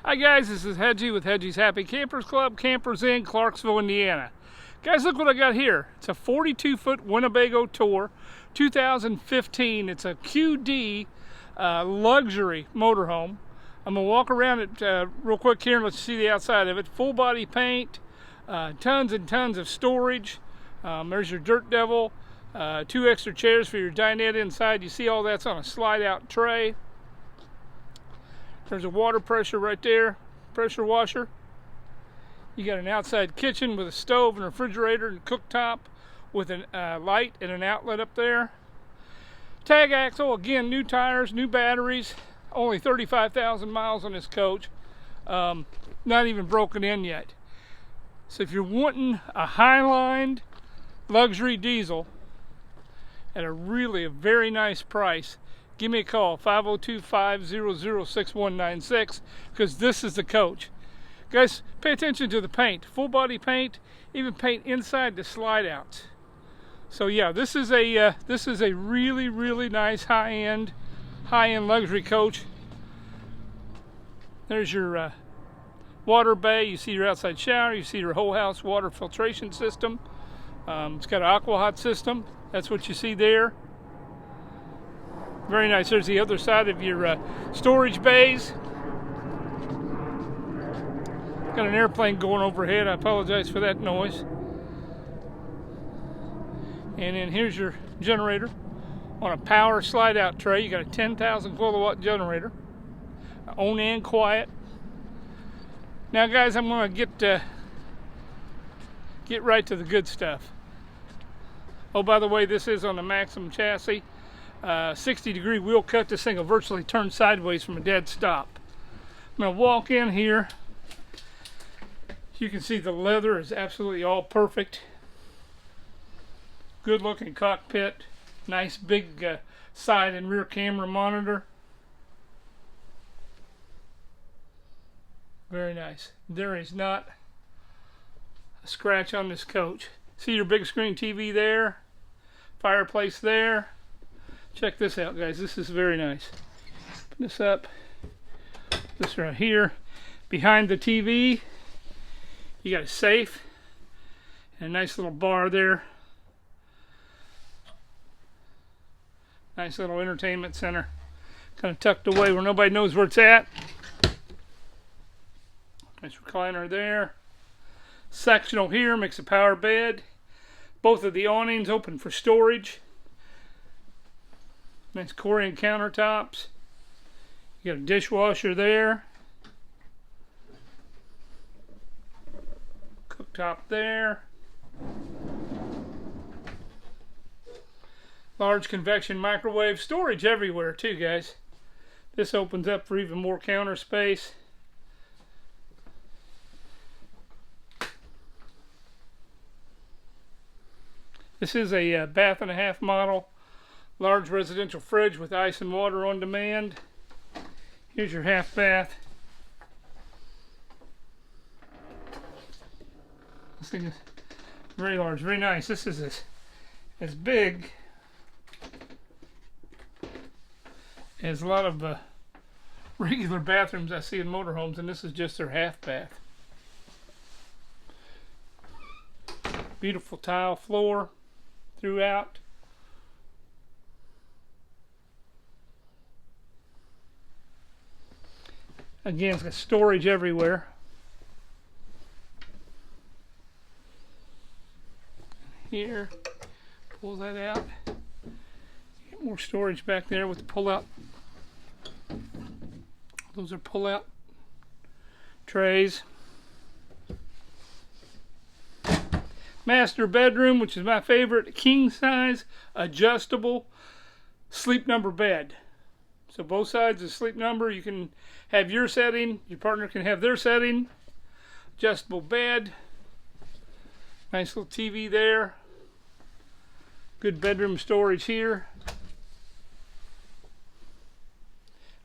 Hi guys, this is Hedgie with Hedgie's Happy Campers Club, Campers Inn, Clarksville, Indiana. Guys, look what I got here. It's a 42-foot Winnebago Tour, 2015. It's a QD luxury motorhome. I'm going to walk around it real quick here and let you see the outside of it. Full body paint, tons and tons of storage. There's your Dirt Devil, 2 extra chairs for your dinette inside. You see all that's on a slide out tray. There's a water pressure right there, pressure washer. You got an outside kitchen with a stove and refrigerator and cooktop with a light and an outlet up there. Tag axle, again, new tires, new batteries, only 35,000 miles on this coach. Not even broken in yet. So if you're wanting a high-lined luxury diesel at a very nice price, give me a call, 502-500-6196, because this is the coach. Guys, pay attention to the paint. Full body paint, even paint inside the slide outs. So yeah, this is a really nice high-end luxury coach. There's your water bay. You see your outside shower. You see your whole house water filtration system. It's got an Aqua-Hot system. That's what you see there. Very nice. There's the other side of your storage bays. Got an airplane going overhead. I apologize for that noise. And then here's your generator on a power slide out tray. You got a 10,000 kilowatt generator. On and quiet. Now guys, I'm going to get right to the good stuff. Oh, by the way, this is on the Maximum chassis. 60-degree wheel cut. This thing will virtually turn sideways from a dead stop. I'm going to walk in here. You can see the leather is absolutely all perfect. Good looking cockpit. Nice big side and rear camera monitor. Very nice. There is not a scratch on this coach. See your big screen TV there. Fireplace there. Check this out, guys. This is very nice. Put this up. This right here. Behind the TV, you got a safe and a nice little bar there. Nice little entertainment center. Kind of tucked away where nobody knows where it's at. Nice recliner there. Sectional here, makes a power bed. Both of the awnings open for storage. Nice Corian countertops. You got a dishwasher there. Cooktop there. Large convection microwave. Storage everywhere too, guys. This opens up for even more counter space. This is a bath and a half model. Large residential fridge with ice and water on demand. Here's your half bath. This thing is very large, very nice. This is as big as a lot of regular bathrooms I see in motorhomes, and this is just their half bath. Beautiful tile floor throughout. Again, it's got storage everywhere. Here, pull that out. Get more storage back there with the pull-out. Those are pull-out trays. Master bedroom, which is my favorite, king size, adjustable sleep number bed. So both sides of sleep number, you can have your setting, your partner can have their setting. Adjustable bed. Nice little TV there. Good bedroom storage here.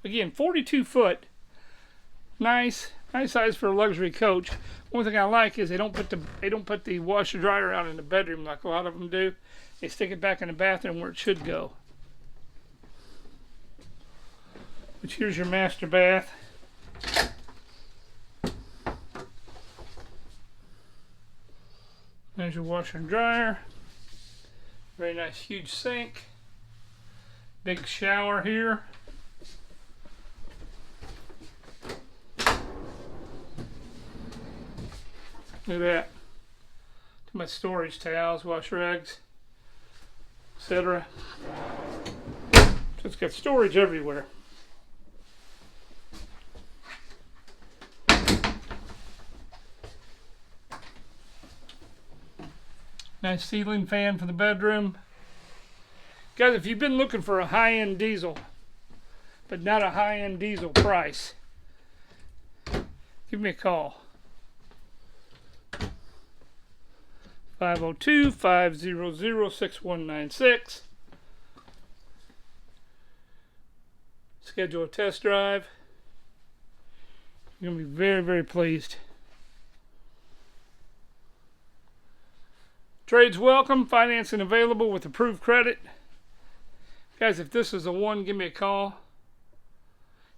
Again, 42 foot. Nice size for a luxury coach. One thing I like is they don't put the washer dryer out in the bedroom like a lot of them do. They stick it back in the bathroom where it should go. Which here's your master bath. There's your washer and dryer. Very nice huge sink. Big shower here. Look at that. Too much storage, towels, wash rags, etc. So it's got storage everywhere. Nice ceiling fan for the bedroom. Guys, if you've been looking for a high-end diesel, but not a high-end diesel price, give me a call. 502-500-6196. Schedule a test drive. You're going to be very, very pleased. Trades welcome, financing available with approved credit. Guys, if this is the one, give me a call.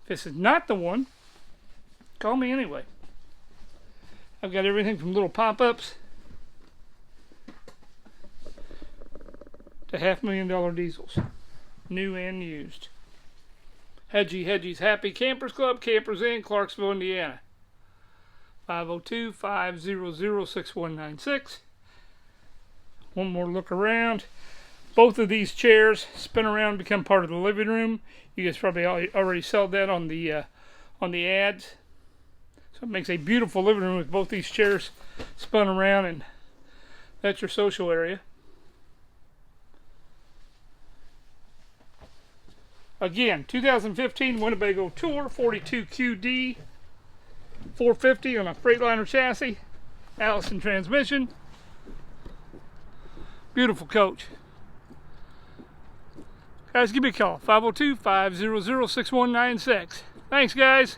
If this is not the one, call me anyway. I've got everything from little pop-ups to $500,000 diesels, new and used. Hedgie's Happy Campers Club, Campers Inn, Clarksville, Indiana. 502-500-6196. One more look around. Both of these chairs spin around, become part of the living room. You guys probably already saw that on the ads. So it makes a beautiful living room with both these chairs spun around, and that's your social area. Again, 2015 Winnebago Tour 42QD 450 on a Freightliner chassis, Allison transmission. Beautiful coach. Guys, give me a call, 502-500-6196. Thanks, guys.